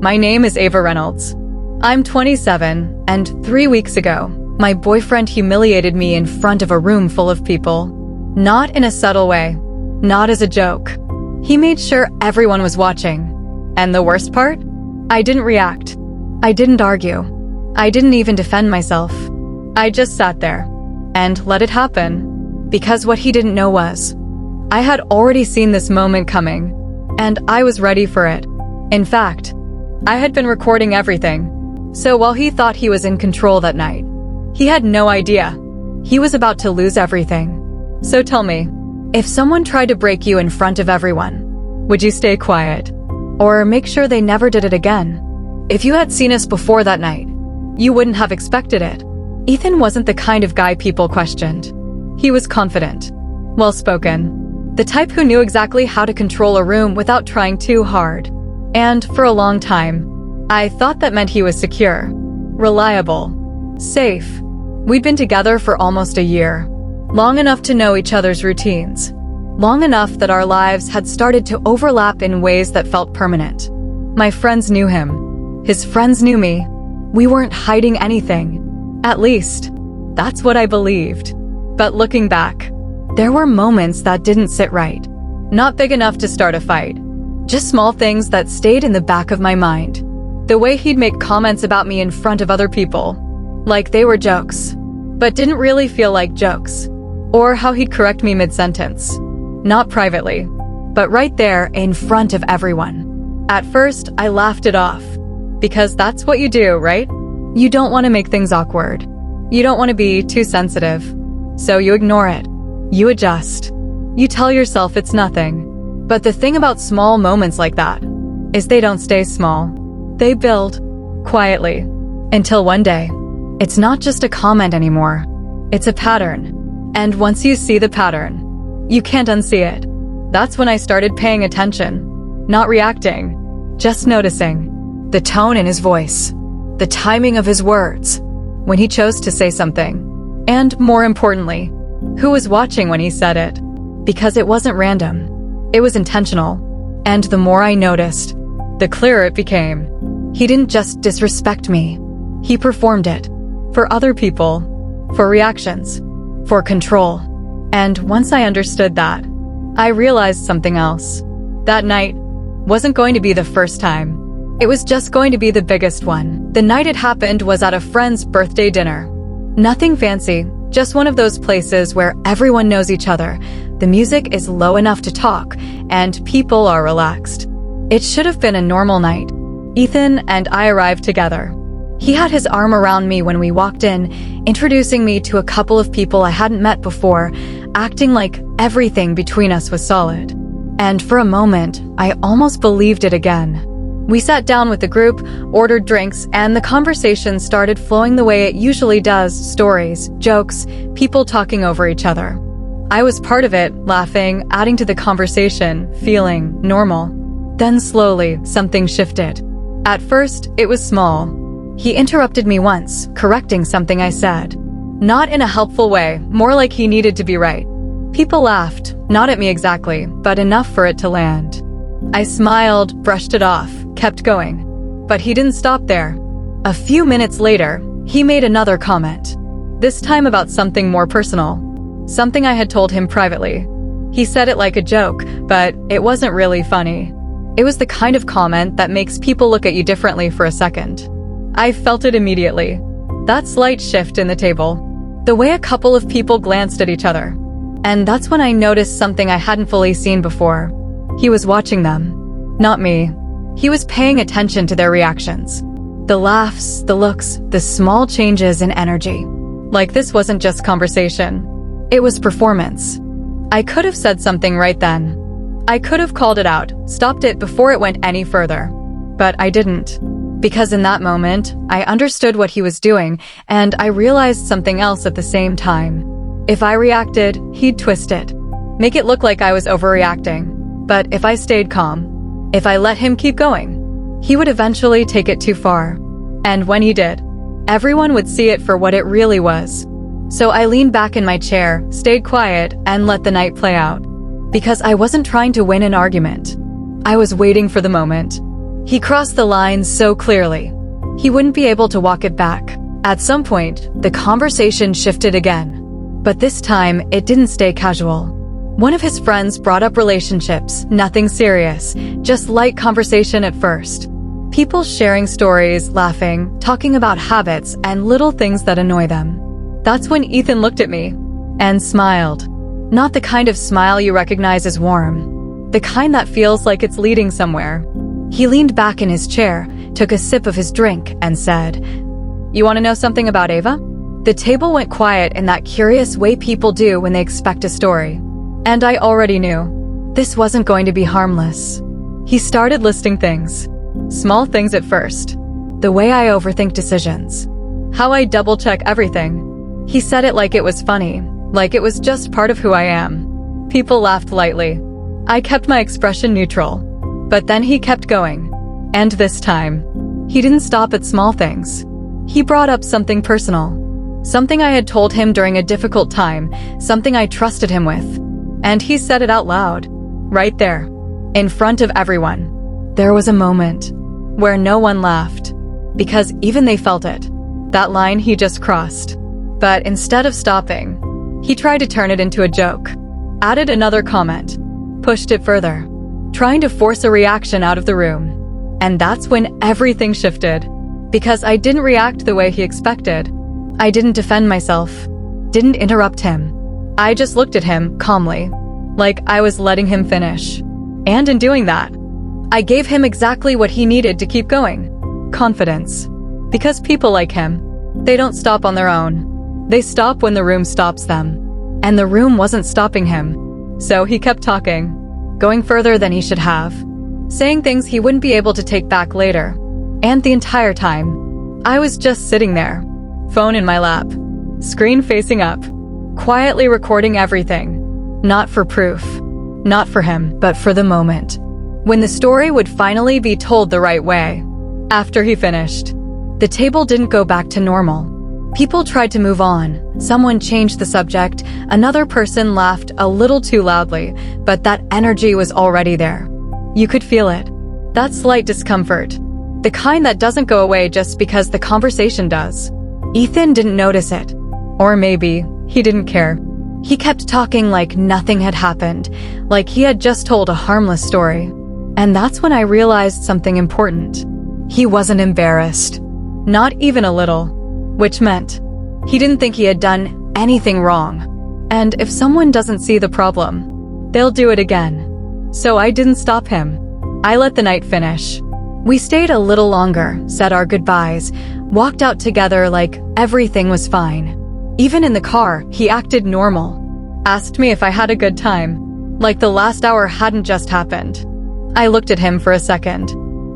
My name is Ava Reynolds. I'm 27, and 3 weeks ago, my boyfriend humiliated me in front of a room full of people. Not in a subtle way, not as a joke. He made sure everyone was watching. And the worst part? I didn't react. I didn't argue. I didn't even defend myself. I just sat there and let it happen. Because what he didn't know was, I had already seen this moment coming, and I was ready for it. In fact, I had been recording everything. So while he thought he was in control that night, he had no idea. He was about to lose everything. So tell me, if someone tried to break you in front of everyone, would you stay quiet? Or make sure they never did it again? If you had seen us before that night, you wouldn't have expected it. Ethan wasn't the kind of guy people questioned. He was confident, well-spoken, the type who knew exactly how to control a room without trying too hard. And for a long time, I thought that meant he was secure, reliable, safe. We'd been together for almost a year, long enough to know each other's routines, long enough that our lives had started to overlap in ways that felt permanent. My friends knew him. His friends knew me. We weren't hiding anything. At least, that's what I believed. But looking back, there were moments that didn't sit right. Not big enough to start a fight. Just small things that stayed in the back of my mind. The way he'd make comments about me in front of other people, like they were jokes, but didn't really feel like jokes. Or how he'd correct me mid-sentence. Not privately, but right there in front of everyone. At first, I laughed it off. Because that's what you do, right? You don't want to make things awkward. You don't want to be too sensitive. So you ignore it. You adjust. You tell yourself it's nothing. But the thing about small moments like that is they don't stay small. They build, quietly, until one day, it's not just a comment anymore. It's a pattern. And once you see the pattern, you can't unsee it. That's when I started paying attention. Not reacting, just noticing. The tone in his voice, the timing of his words, when he chose to say something. And more importantly, who was watching when he said it. Because it wasn't random. It was intentional. And the more I noticed, the clearer it became. He didn't just disrespect me. He performed it. For other people. For reactions. For control. And once I understood that, I realized something else. That night wasn't going to be the first time. It was just going to be the biggest one. The night it happened was at a friend's birthday dinner. Nothing fancy, just one of those places where everyone knows each other. The music is low enough to talk, and people are relaxed. It should have been a normal night. Ethan and I arrived together. He had his arm around me when we walked in, introducing me to a couple of people I hadn't met before, acting like everything between us was solid. And for a moment, I almost believed it again. We sat down with the group, ordered drinks, and the conversation started flowing the way it usually does, stories, jokes, people talking over each other. I was part of it, laughing, adding to the conversation, feeling normal. Then slowly, something shifted. At first, it was small. He interrupted me once, correcting something I said. Not in a helpful way, more like he needed to be right. People laughed, not at me exactly, but enough for it to land. I smiled, brushed it off, kept going. But he didn't stop there. A few minutes later, he made another comment. This time about something more personal. Something I had told him privately. He said it like a joke, but it wasn't really funny. It was the kind of comment that makes people look at you differently for a second. I felt it immediately. That slight shift in the table. The way a couple of people glanced at each other. And that's when I noticed something I hadn't fully seen before. He was watching them. Not me. He was paying attention to their reactions. The laughs, the looks, the small changes in energy. Like this wasn't just conversation. It was performance. I could have said something right then. I could have called it out, stopped it before it went any further. But I didn't. Because in that moment, I understood what he was doing, and I realized something else at the same time. If I reacted, he'd twist it. Make it look like I was overreacting. But if I stayed calm, if I let him keep going, he would eventually take it too far. And when he did, everyone would see it for what it really was. So I leaned back in my chair, stayed quiet, and let the night play out. Because I wasn't trying to win an argument. I was waiting for the moment. He crossed the line so clearly. He wouldn't be able to walk it back. At some point, the conversation shifted again. But this time, it didn't stay casual. One of his friends brought up relationships, nothing serious, just light conversation at first. People sharing stories, laughing, talking about habits and little things that annoy them. That's when Ethan looked at me and smiled. Not the kind of smile you recognize as warm. The kind that feels like it's leading somewhere. He leaned back in his chair, took a sip of his drink, and said, "You want to know something about Ava?" The table went quiet in that curious way people do when they expect a story. And I already knew. This wasn't going to be harmless. He started listing things. Small things at first. The way I overthink decisions. How I double-check everything. He said it like it was funny, like it was just part of who I am. People laughed lightly. I kept my expression neutral. But then he kept going. And this time, he didn't stop at small things. He brought up something personal. Something I had told him during a difficult time, something I trusted him with. And he said it out loud. Right there. In front of everyone. There was a moment where no one laughed. Because even they felt it. That line he just crossed. But instead of stopping, he tried to turn it into a joke. Added another comment. Pushed it further. Trying to force a reaction out of the room. And that's when everything shifted. Because I didn't react the way he expected. I didn't defend myself. Didn't interrupt him. I just looked at him calmly. Like I was letting him finish. And in doing that, I gave him exactly what he needed to keep going. Confidence. Because people like him, they don't stop on their own. They stop when the room stops them. And the room wasn't stopping him. So he kept talking. Going further than he should have. Saying things he wouldn't be able to take back later. And the entire time, I was just sitting there. Phone in my lap. Screen facing up. Quietly recording everything. Not for proof. Not for him, but for the moment. When the story would finally be told the right way. After he finished. The table didn't go back to normal. People tried to move on. Someone changed the subject. Another person laughed a little too loudly, but that energy was already there. You could feel it. That slight discomfort. The kind that doesn't go away just because the conversation does. Ethan didn't notice it. Or maybe he didn't care. He kept talking like nothing had happened, like he had just told a harmless story. And that's when I realized something important. He wasn't embarrassed. Not even a little. Which meant he didn't think he had done anything wrong. And if someone doesn't see the problem, they'll do it again. So I didn't stop him. I let the night finish. We stayed a little longer, said our goodbyes, walked out together like everything was fine. Even in the car, he acted normal. Asked me if I had a good time, like the last hour hadn't just happened. I looked at him for a second,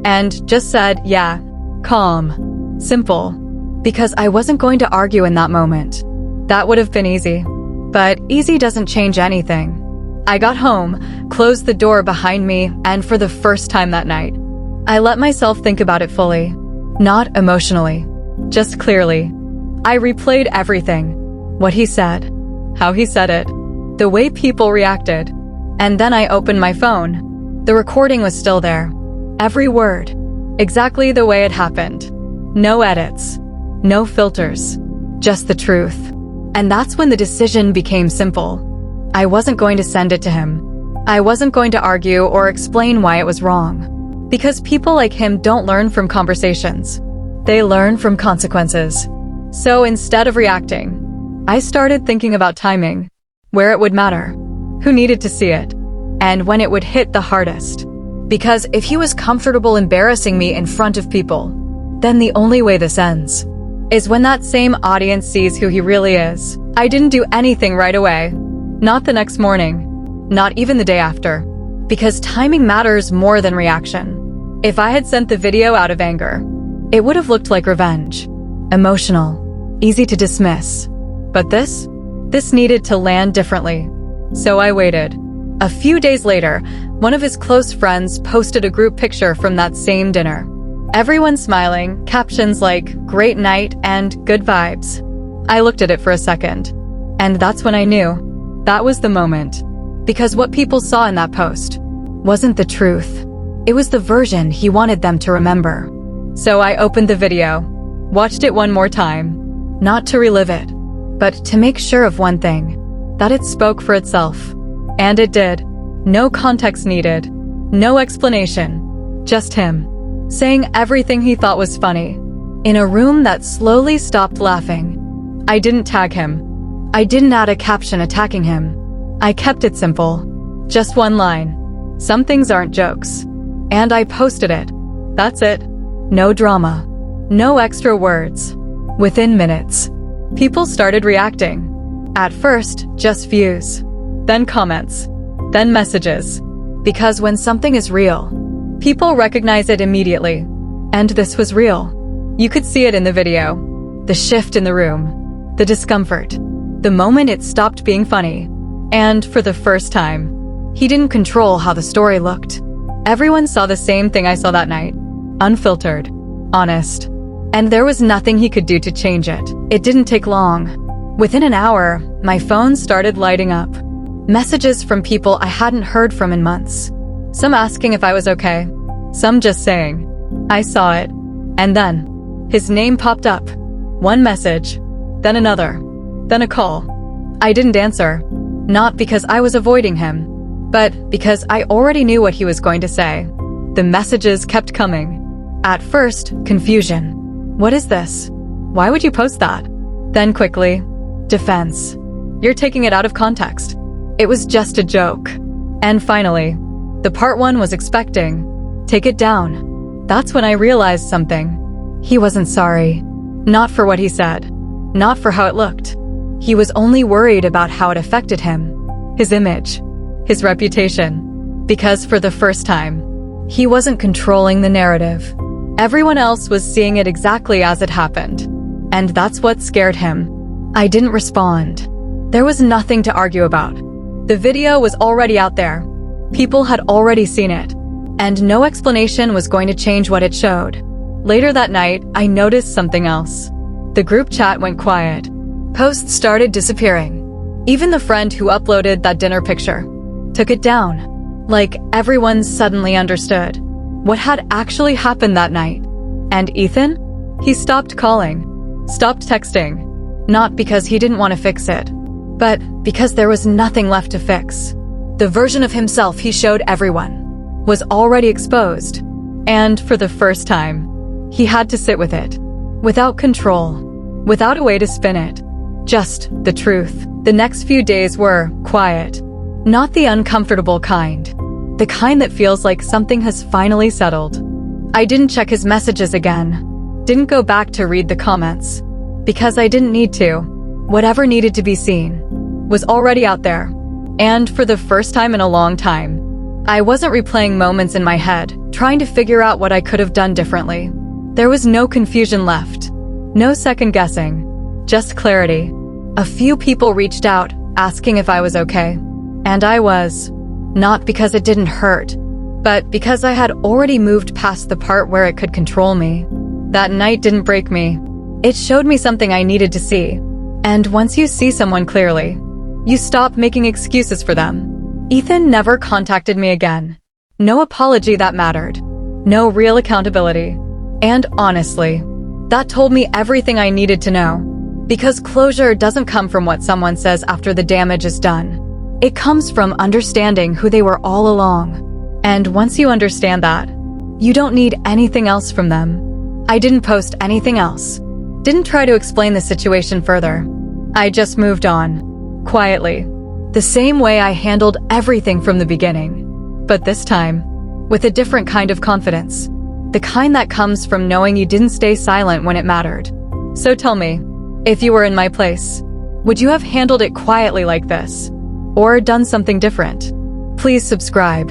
and just said, yeah, calm, simple, because I wasn't going to argue in that moment. That would have been easy. But easy doesn't change anything. I got home, closed the door behind me, and for the first time that night, I let myself think about it fully. Not emotionally, just clearly. I replayed everything. What he said, how he said it, the way people reacted. And then I opened my phone. The recording was still there. Every word. Exactly the way it happened. No edits. No filters. Just the truth. And that's when the decision became simple. I wasn't going to send it to him. I wasn't going to argue or explain why it was wrong. Because people like him don't learn from conversations. They learn from consequences. So instead of reacting, I started thinking about timing, where it would matter, who needed to see it, and when it would hit the hardest. Because if he was comfortable embarrassing me in front of people, then the only way this ends is when that same audience sees who he really is. I didn't do anything right away. Not the next morning. Not even the day after. Because timing matters more than reaction. If I had sent the video out of anger, it would have looked like revenge. Emotional. Easy to dismiss. But this needed to land differently. So I waited. A few days later, one of his close friends posted a group picture from that same dinner. Everyone smiling, captions like, "Great night" and "Good vibes." I looked at it for a second. And that's when I knew. That was the moment. Because what people saw in that post wasn't the truth. It was the version he wanted them to remember. So I opened the video, watched it one more time, not to relive it, but to make sure of one thing, that it spoke for itself. And it did. No context needed, no explanation, just him, saying everything he thought was funny, in a room that slowly stopped laughing. I didn't tag him. I didn't add a caption attacking him. I kept it simple. Just one line. Some things aren't jokes. And I posted it. That's it. No drama. No extra words. Within minutes, people started reacting. At first, just views. Then comments. Then messages. Because when something is real, people recognize it immediately. And this was real. You could see it in the video. The shift in the room. The discomfort. The moment it stopped being funny. And for the first time, he didn't control how the story looked. Everyone saw the same thing I saw that night. Unfiltered. Honest. And there was nothing he could do to change it. It didn't take long. Within an hour, my phone started lighting up. Messages from people I hadn't heard from in months. Some asking if I was okay. Some just saying, I saw it. And then, his name popped up. One message. Then another. Then a call. I didn't answer. Not because I was avoiding him, but because I already knew what he was going to say. The messages kept coming. At first, confusion. What is this? Why would you post that? Then quickly, defense. You're taking it out of context. It was just a joke. And finally, the part one was expecting. Take it down. That's when I realized something. He wasn't sorry. Not for what he said. Not for how it looked. He was only worried about how it affected him. His image. His reputation. Because for the first time, he wasn't controlling the narrative. Everyone else was seeing it exactly as it happened. And that's what scared him. I didn't respond. There was nothing to argue about. The video was already out there. People had already seen it. And no explanation was going to change what it showed. Later that night, I noticed something else. The group chat went quiet. Posts started disappearing. Even the friend who uploaded that dinner picture took it down. Like everyone suddenly understood what had actually happened that night. And Ethan? He stopped calling, stopped texting. Not because he didn't want to fix it, but because there was nothing left to fix. The version of himself he showed everyone was already exposed. And for the first time, he had to sit with it. Without control. Without a way to spin it. Just the truth. The next few days were quiet. Not the uncomfortable kind. The kind that feels like something has finally settled. I didn't check his messages again. Didn't go back to read the comments. Because I didn't need to. Whatever needed to be seen was already out there. And for the first time in a long time, I wasn't replaying moments in my head, trying to figure out what I could have done differently. There was no confusion left. No second guessing. Just clarity. A few people reached out, asking if I was okay. And I was. Not because it didn't hurt, but because I had already moved past the part where it could control me. That night didn't break me. It showed me something I needed to see. And once you see someone clearly, you stop making excuses for them. Ethan never contacted me again. No apology that mattered. No real accountability. And honestly, that told me everything I needed to know. Because closure doesn't come from what someone says after the damage is done. It comes from understanding who they were all along. And once you understand that, you don't need anything else from them. I didn't post anything else. Didn't try to explain the situation further. I just moved on. Quietly. The same way I handled everything from the beginning. But this time, with a different kind of confidence. The kind that comes from knowing you didn't stay silent when it mattered. So tell me, if you were in my place, would you have handled it quietly like this? Or done something different? Please subscribe.